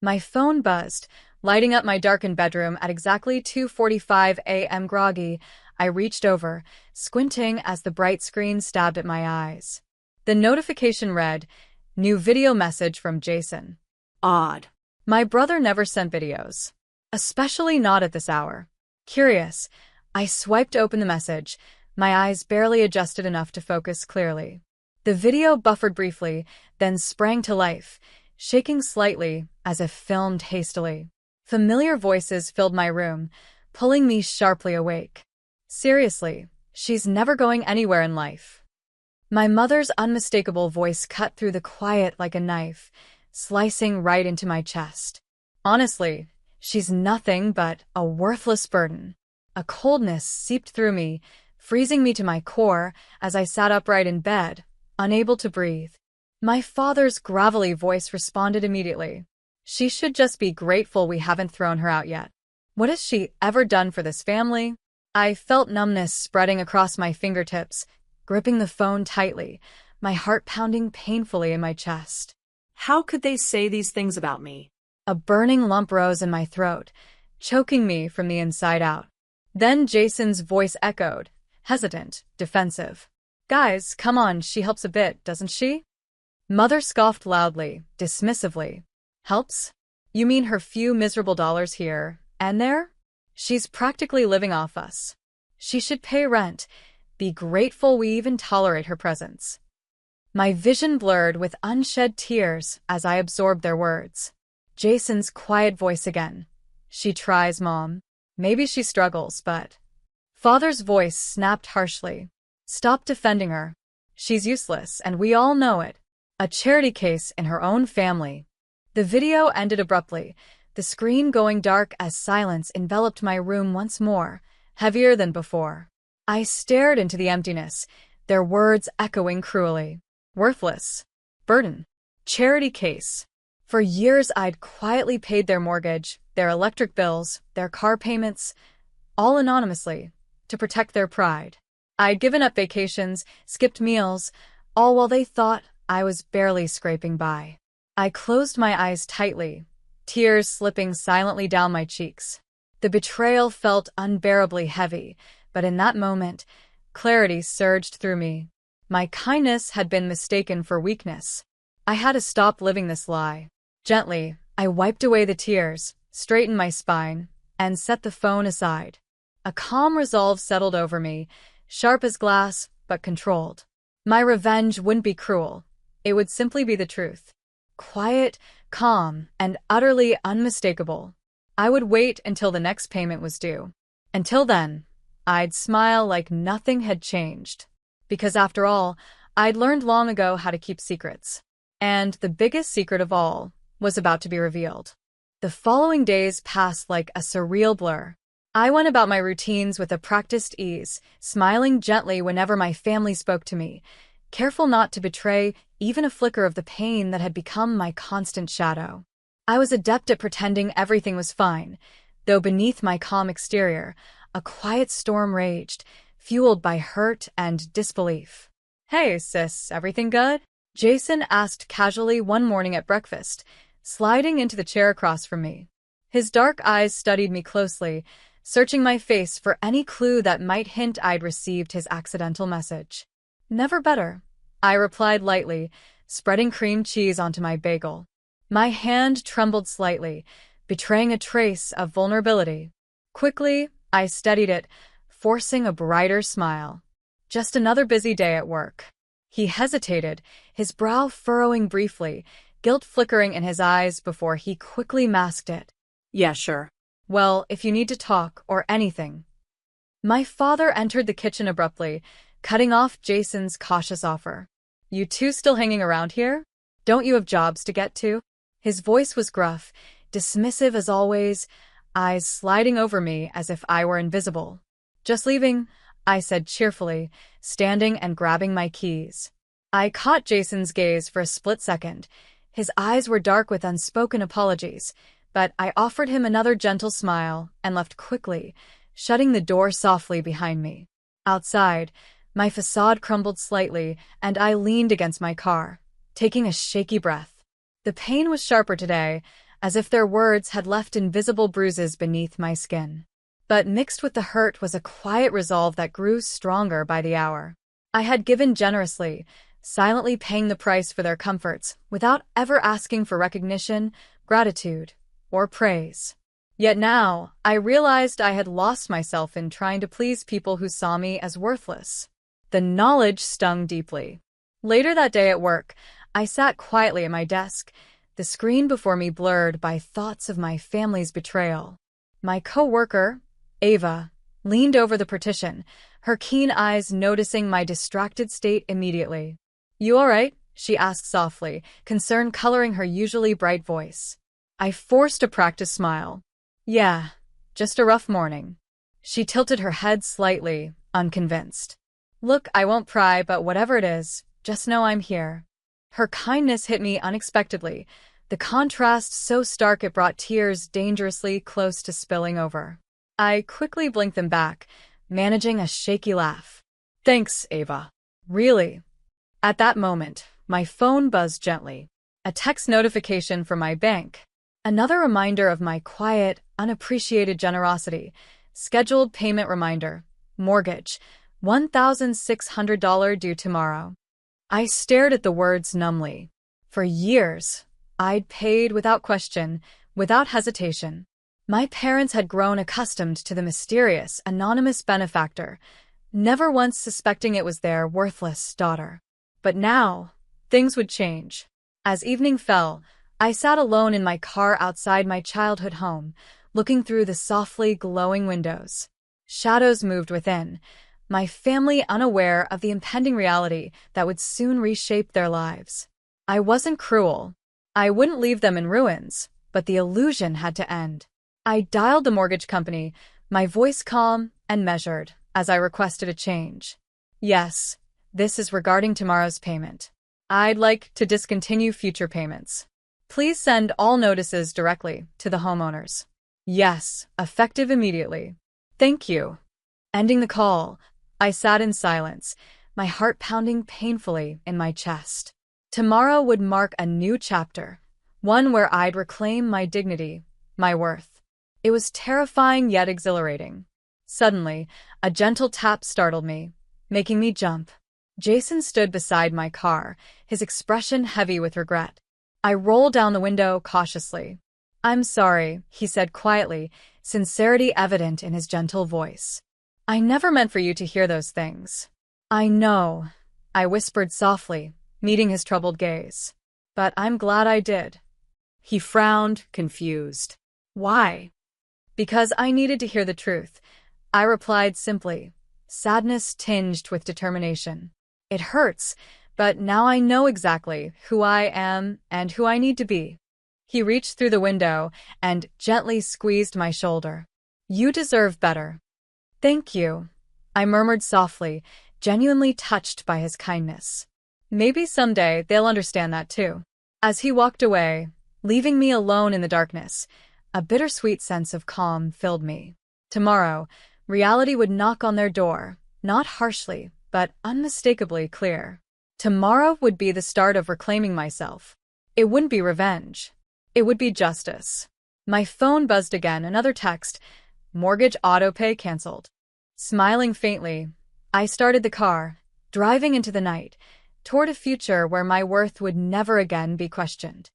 My phone buzzed, lighting up my darkened bedroom at exactly 2:45 a.m. Groggy. I reached over, squinting as the bright screen stabbed at my eyes. The notification read, "New video message from Jason." Odd. My brother never sent videos. Especially not at this hour. Curious, I swiped open the message, my eyes barely adjusted enough to focus clearly. The video buffered briefly, then sprang to life, shaking slightly as if filmed hastily. Familiar voices filled my room, pulling me sharply awake. Seriously, she's never going anywhere in life. My mother's unmistakable voice cut through the quiet like a knife, slicing right into my chest. Honestly, she's nothing but a worthless burden. A coldness seeped through me, freezing me to my core as I sat upright in bed, unable to breathe. My father's gravelly voice responded immediately. She should just be grateful we haven't thrown her out yet. What has she ever done for this family? I felt numbness spreading across my fingertips, gripping the phone tightly, my heart pounding painfully in my chest. How could they say these things about me? A burning lump rose in my throat, choking me from the inside out. Then Jason's voice echoed, hesitant, defensive. "Guys, come on, she helps a bit, doesn't she?" Mother scoffed loudly, dismissively. "Helps? You mean her few miserable dollars here and there? She's practically living off us. She should pay rent, be grateful we even tolerate her presence." My vision blurred with unshed tears as I absorbed their words. Jason's quiet voice again. "She tries, Mom. Maybe she struggles, but..." Father's voice snapped harshly. "Stop defending her. She's useless, and we all know it. A charity case in her own family." The video ended abruptly, the screen going dark as silence enveloped my room once more, heavier than before. I stared into the emptiness, their words echoing cruelly. Worthless. Burden. Charity case. For years I'd quietly paid their mortgage, their electric bills, their car payments, all anonymously, to protect their pride. I'd given up vacations, skipped meals, all while they thought I was barely scraping by. I closed my eyes tightly, tears slipping silently down my cheeks. The betrayal felt unbearably heavy, but in that moment, clarity surged through me. My kindness had been mistaken for weakness. I had to stop living this lie. Gently, I wiped away the tears, straightened my spine, and set the phone aside. A calm resolve settled over me, sharp as glass, but controlled. My revenge wouldn't be cruel. It would simply be the truth. Quiet, calm, and utterly unmistakable. I would wait until the next payment was due. Until then, I'd smile like nothing had changed. Because after all, I'd learned long ago how to keep secrets. And the biggest secret of all was about to be revealed. The following days passed like a surreal blur. I went about my routines with a practiced ease, smiling gently whenever my family spoke to me, careful not to betray even a flicker of the pain that had become my constant shadow. I was adept at pretending everything was fine, though beneath my calm exterior, a quiet storm raged, fueled by hurt and disbelief. "Hey, sis, everything good?" Jason asked casually one morning at breakfast, sliding into the chair across from me. His dark eyes studied me closely, searching my face for any clue that might hint I'd received his accidental message. "Never better," I replied lightly, spreading cream cheese onto my bagel. My hand trembled slightly, betraying a trace of vulnerability. Quickly, I steadied it, forcing a brighter smile. "Just another busy day at work." He hesitated, his brow furrowing briefly, guilt flickering in his eyes before he quickly masked it. "Yeah, sure." "Well, if you need to talk or anything." My father entered the kitchen abruptly, cutting off Jason's cautious offer. "You two still hanging around here? Don't you have jobs to get to?" His voice was gruff, dismissive as always, eyes sliding over me as if I were invisible. "Just leaving," I said cheerfully, standing and grabbing my keys. I caught Jason's gaze for a split second. His eyes were dark with unspoken apologies, but I offered him another gentle smile and left quickly, shutting the door softly behind me. Outside, my facade crumbled slightly, and I leaned against my car, taking a shaky breath. The pain was sharper today, as if their words had left invisible bruises beneath my skin. But mixed with the hurt was a quiet resolve that grew stronger by the hour. I had given generously, silently paying the price for their comforts, without ever asking for recognition, gratitude, or praise. Yet now, I realized I had lost myself in trying to please people who saw me as worthless. The knowledge stung deeply. Later that day at work, I sat quietly at my desk, the screen before me blurred by thoughts of my family's betrayal. My coworker, Ava, leaned over the partition, her keen eyes noticing my distracted state immediately. "You all right?" she asked softly, concern coloring her usually bright voice. I forced a practiced smile. "Yeah, just a rough morning." She tilted her head slightly, unconvinced. "Look, I won't pry, but whatever it is, just know I'm here." Her kindness hit me unexpectedly, the contrast so stark it brought tears dangerously close to spilling over. I quickly blinked them back, managing a shaky laugh. "Thanks, Ava. Really?" At that moment, my phone buzzed gently. A text notification from my bank. Another reminder of my quiet, unappreciated generosity. Scheduled payment reminder. Mortgage. $1,600 due tomorrow. I stared at the words numbly. For years, I'd paid without question, without hesitation. My parents had grown accustomed to the mysterious, anonymous benefactor, never once suspecting it was their worthless daughter. But now, things would change. As evening fell, I sat alone in my car outside my childhood home, looking through the softly glowing windows. Shadows moved within, my family unaware of the impending reality that would soon reshape their lives. I wasn't cruel. I wouldn't leave them in ruins, but the illusion had to end. I dialed the mortgage company, my voice calm and measured, as I requested a change. "Yes, this is regarding tomorrow's payment. I'd like to discontinue future payments. Please send all notices directly to the homeowners." "Yes, effective immediately." "Thank you." Ending the call, I sat in silence, my heart pounding painfully in my chest. Tomorrow would mark a new chapter, one where I'd reclaim my dignity, my worth. It was terrifying yet exhilarating. Suddenly, a gentle tap startled me, making me jump. Jason stood beside my car, his expression heavy with regret. I rolled down the window cautiously. "I'm sorry," he said quietly, sincerity evident in his gentle voice. "I never meant for you to hear those things." "I know," I whispered softly, meeting his troubled gaze. "But I'm glad I did." He frowned, confused. "Why?" "Because I needed to hear the truth," I replied simply, sadness tinged with determination. "It hurts, but now I know exactly who I am and who I need to be." He reached through the window and gently squeezed my shoulder. "You deserve better." "Thank you," I murmured softly, genuinely touched by his kindness. Maybe someday they'll understand that too. As he walked away, leaving me alone in the darkness, a bittersweet sense of calm filled me. Tomorrow, reality would knock on their door, not harshly, but unmistakably clear. Tomorrow would be the start of reclaiming myself. It wouldn't be revenge. It would be justice. My phone buzzed again, another text. Mortgage autopay canceled. Smiling faintly, I started the car, driving into the night, toward a future where my worth would never again be questioned.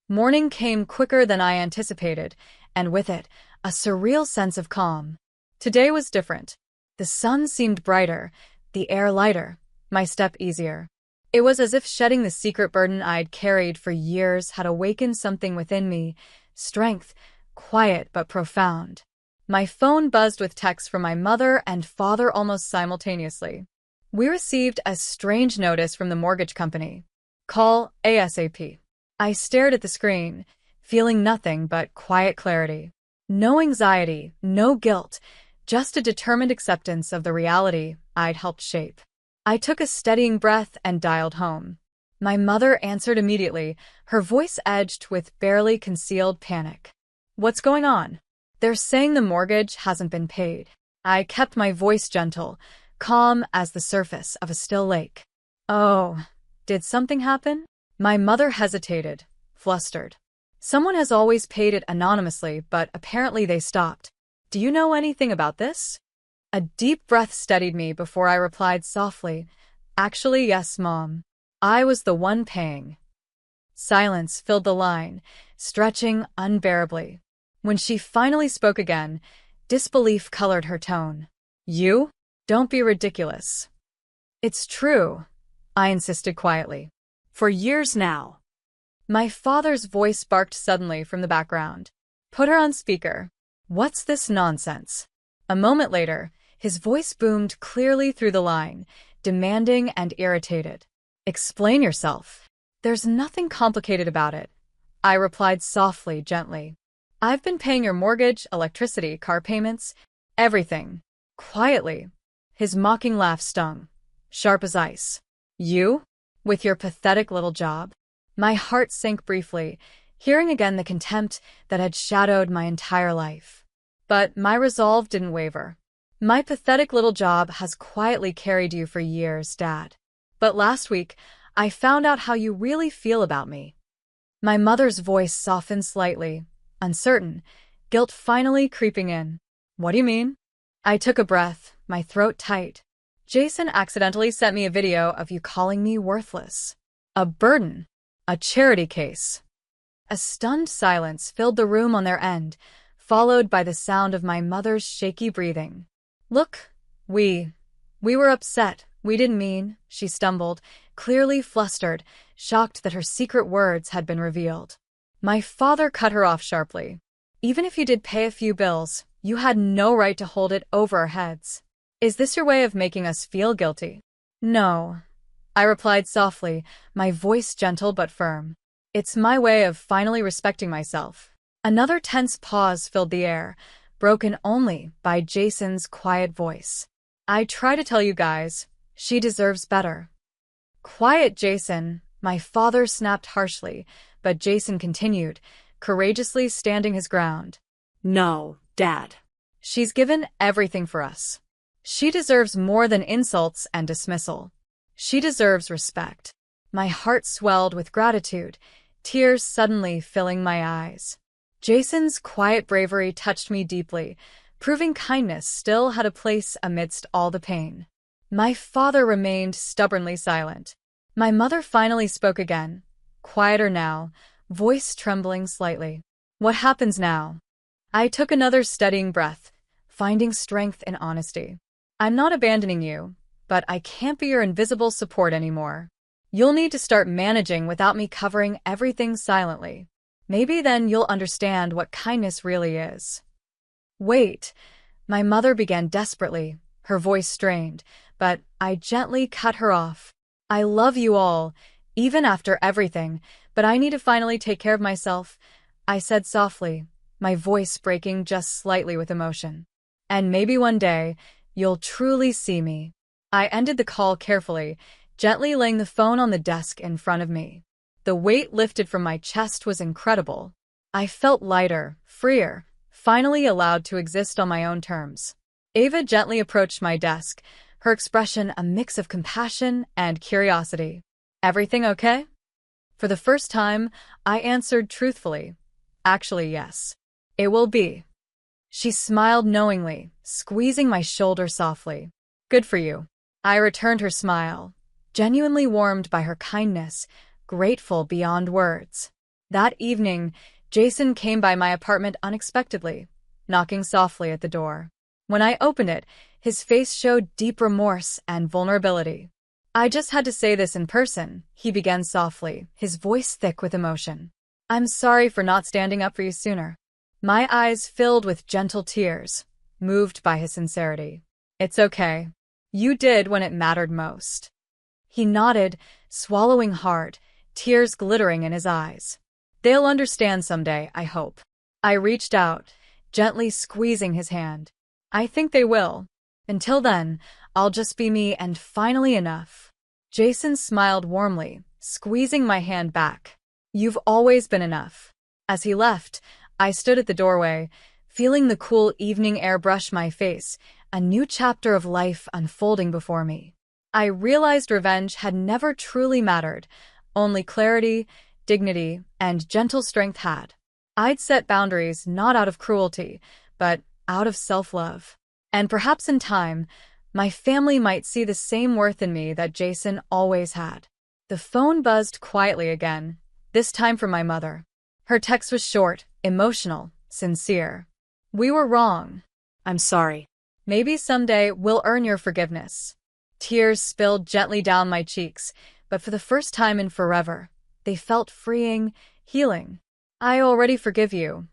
Morning came quicker than I anticipated, and with it, a surreal sense of calm. Today was different. The sun seemed brighter, the air lighter, my step easier. It was as if shedding the secret burden I'd carried for years had awakened something within me, strength, quiet but profound. My phone buzzed with texts from my mother and father almost simultaneously. We received a strange notice from the mortgage company. Call ASAP. I stared at the screen, feeling nothing but quiet clarity. No anxiety, no guilt, just a determined acceptance of the reality I'd helped shape. I took a steadying breath and dialed home. My mother answered immediately, her voice edged with barely concealed panic. "What's going on?" "They're saying the mortgage hasn't been paid." I kept my voice gentle, calm as the surface of a still lake. "Oh, did something happen?" My mother hesitated, flustered. Someone has always paid it anonymously, but apparently they stopped. Do you know anything about this? A deep breath steadied me before I replied softly, Actually, yes, Mom. I was the one paying. Silence filled the line, stretching unbearably. When she finally spoke again, disbelief colored her tone. You? Don't be ridiculous. It's true, I insisted quietly. For years now. My father's voice barked suddenly from the background. Put her on speaker. What's this nonsense? A moment later, his voice boomed clearly through the line, demanding and irritated. Explain yourself. There's nothing complicated about it, I replied softly, gently. I've been paying your mortgage, electricity, car payments, everything. Quietly. His mocking laugh stung, sharp as ice. You? With your pathetic little job? My heart sank briefly, hearing again the contempt that had shadowed my entire life. But my resolve didn't waver. My pathetic little job has quietly carried you for years, Dad. But last week, I found out how you really feel about me. My mother's voice softened slightly, uncertain, guilt finally creeping in. What do you mean? I took a breath, my throat tight. Jason accidentally sent me a video of you calling me worthless. A burden. A charity case. A stunned silence filled the room on their end, followed by the sound of my mother's shaky breathing. Look, we were upset. We didn't mean, she stumbled, clearly flustered, shocked that her secret words had been revealed. My father cut her off sharply. Even if you did pay a few bills, you had no right to hold it over our heads. Is this your way of making us feel guilty? No, I replied softly, my voice gentle but firm. It's my way of finally respecting myself. Another tense pause filled the air, broken only by Jason's quiet voice. I try to tell you guys, she deserves better. Quiet, Jason, my father snapped harshly, but Jason continued, courageously standing his ground. No, Dad. She's given everything for us. She deserves more than insults and dismissal. She deserves respect. My heart swelled with gratitude, tears suddenly filling my eyes. Jason's quiet bravery touched me deeply, proving kindness still had a place amidst all the pain. My father remained stubbornly silent. My mother finally spoke again, quieter now, voice trembling slightly. What happens now? I took another steadying breath, finding strength in honesty. I'm not abandoning you, but I can't be your invisible support anymore. You'll need to start managing without me covering everything silently. Maybe then you'll understand what kindness really is. Wait, my mother began desperately, her voice strained, but I gently cut her off. I love you all, even after everything, but I need to finally take care of myself, I said softly, my voice breaking just slightly with emotion. And maybe one day, you'll truly see me. I ended the call carefully, gently laying the phone on the desk in front of me. The weight lifted from my chest was incredible. I felt lighter, freer, finally allowed to exist on my own terms. Ava gently approached my desk, her expression a mix of compassion and curiosity. Everything okay? For the first time, I answered truthfully. Actually, yes. It will be. She smiled knowingly, squeezing my shoulder softly. Good for you. I returned her smile, genuinely warmed by her kindness, grateful beyond words. That evening, Jason came by my apartment unexpectedly, knocking softly at the door. When I opened it, his face showed deep remorse and vulnerability. I just had to say this in person, he began softly, his voice thick with emotion. I'm sorry for not standing up for you sooner. My eyes filled with gentle tears, moved by his sincerity. It's okay. You did when it mattered most. He nodded, swallowing hard, tears glittering in his eyes. They'll understand someday, I hope. I reached out, gently squeezing his hand. I think they will. Until then, I'll just be me and finally enough. Jason smiled warmly, squeezing my hand back. You've always been enough. As he left, I stood at the doorway, feeling the cool evening air brush my face, a new chapter of life unfolding before me. I realized revenge had never truly mattered, only clarity, dignity, and gentle strength had. I'd set boundaries not out of cruelty, but out of self-love. And perhaps in time, my family might see the same worth in me that Jason always had. The phone buzzed quietly again, this time from my mother. Her text was short, emotional, sincere. "We were wrong. I'm sorry. Maybe someday we'll earn your forgiveness." Tears spilled gently down my cheeks, but for the first time in forever, they felt freeing, healing. "I already forgive you,"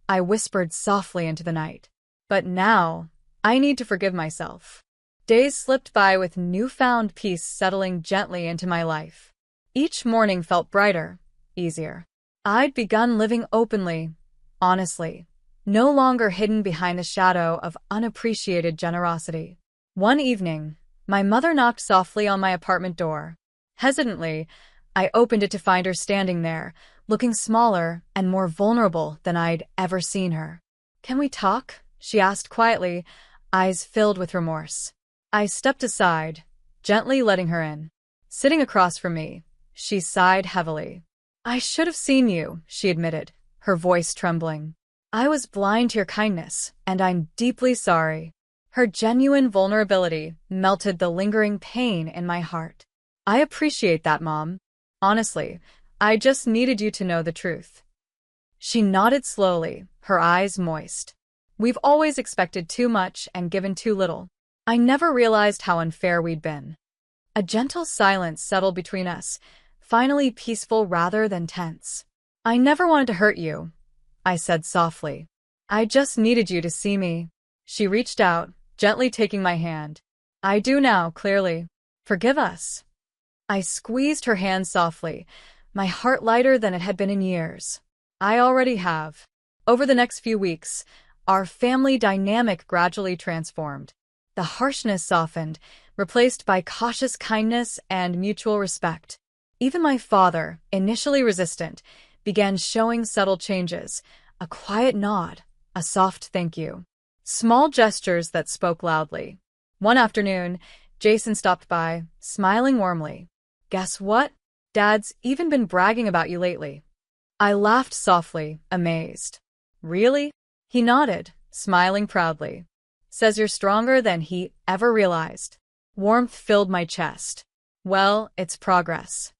I whispered softly into the night. "But now, I need to forgive myself." Days slipped by with newfound peace settling gently into my life. Each morning felt brighter, easier. I'd begun living openly, honestly, no longer hidden behind the shadow of unappreciated generosity. One evening, my mother knocked softly on my apartment door. Hesitantly, I opened it to find her standing there, looking smaller and more vulnerable than I'd ever seen her. "Can we talk?" she asked quietly, eyes filled with remorse. I stepped aside, gently letting her in. Sitting across from me, she sighed heavily. "I should have seen you," she admitted, her voice trembling. "I was blind to your kindness, and I'm deeply sorry." Her genuine vulnerability melted the lingering pain in my heart. "I appreciate that, Mom. Honestly, I just needed you to know the truth." She nodded slowly, her eyes moist. "We've always expected too much and given too little. I never realized how unfair we'd been." A gentle silence settled between us, finally peaceful rather than tense. "I never wanted to hurt you," I said softly. "I just needed you to see me." She reached out, gently taking my hand. "I do now, clearly. Forgive us." I squeezed her hand softly, my heart lighter than it had been in years. "I already have." Over the next few weeks, our family dynamic gradually transformed. The harshness softened, replaced by cautious kindness and mutual respect. Even my father, initially resistant, began showing subtle changes, a quiet nod, a soft thank you. Small gestures that spoke loudly. One afternoon, Jason stopped by, smiling warmly. "Guess what? Dad's even been bragging about you lately." I laughed softly, amazed. "Really?" He nodded, smiling proudly. "Says you're stronger than he ever realized." Warmth filled my chest. "Well, it's progress."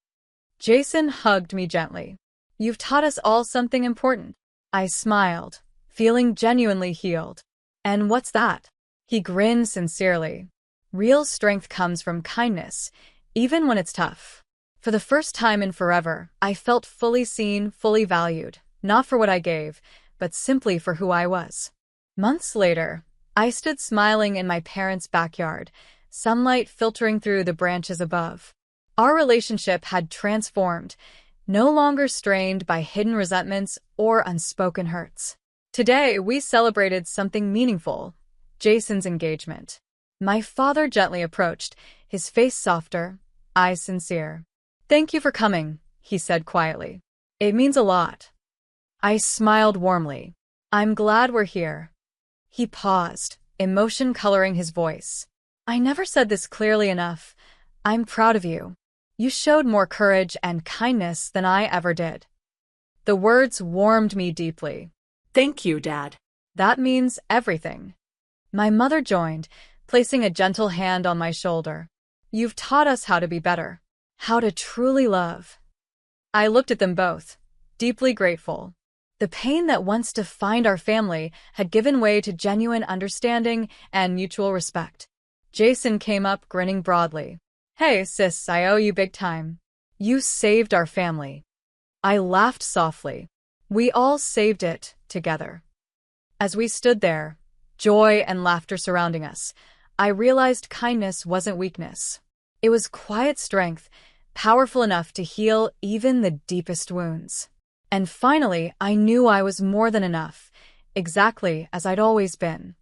Jason hugged me gently. "You've taught us all something important." I smiled, feeling genuinely healed. "And what's that?" He grinned sincerely. "Real strength comes from kindness, even when it's tough." For the first time in forever, I felt fully seen, fully valued, not for what I gave, but simply for who I was. Months later, I stood smiling in my parents' backyard, sunlight filtering through the branches above. Our relationship had transformed, no longer strained by hidden resentments or unspoken hurts. Today, we celebrated something meaningful, Jason's engagement. My father gently approached, his face softer, eyes sincere. "Thank you for coming," he said quietly. "It means a lot." I smiled warmly. "I'm glad we're here." He paused, emotion coloring his voice. "I never said this clearly enough. I'm proud of you. You showed more courage and kindness than I ever did." The words warmed me deeply. Thank you, Dad. "That means everything." My mother joined, placing a gentle hand on my shoulder. "You've taught us how to be better, how to truly love." I looked at them both, deeply grateful. The pain that once defined our family had given way to genuine understanding and mutual respect. Jason came up grinning broadly. "Hey, sis, I owe you big time. You saved our family." I laughed softly. We all saved it, together. As we stood there, joy and laughter surrounding us, I realized kindness wasn't weakness. It was quiet strength, powerful enough to heal even the deepest wounds. And finally, I knew I was more than enough, exactly as I'd always been.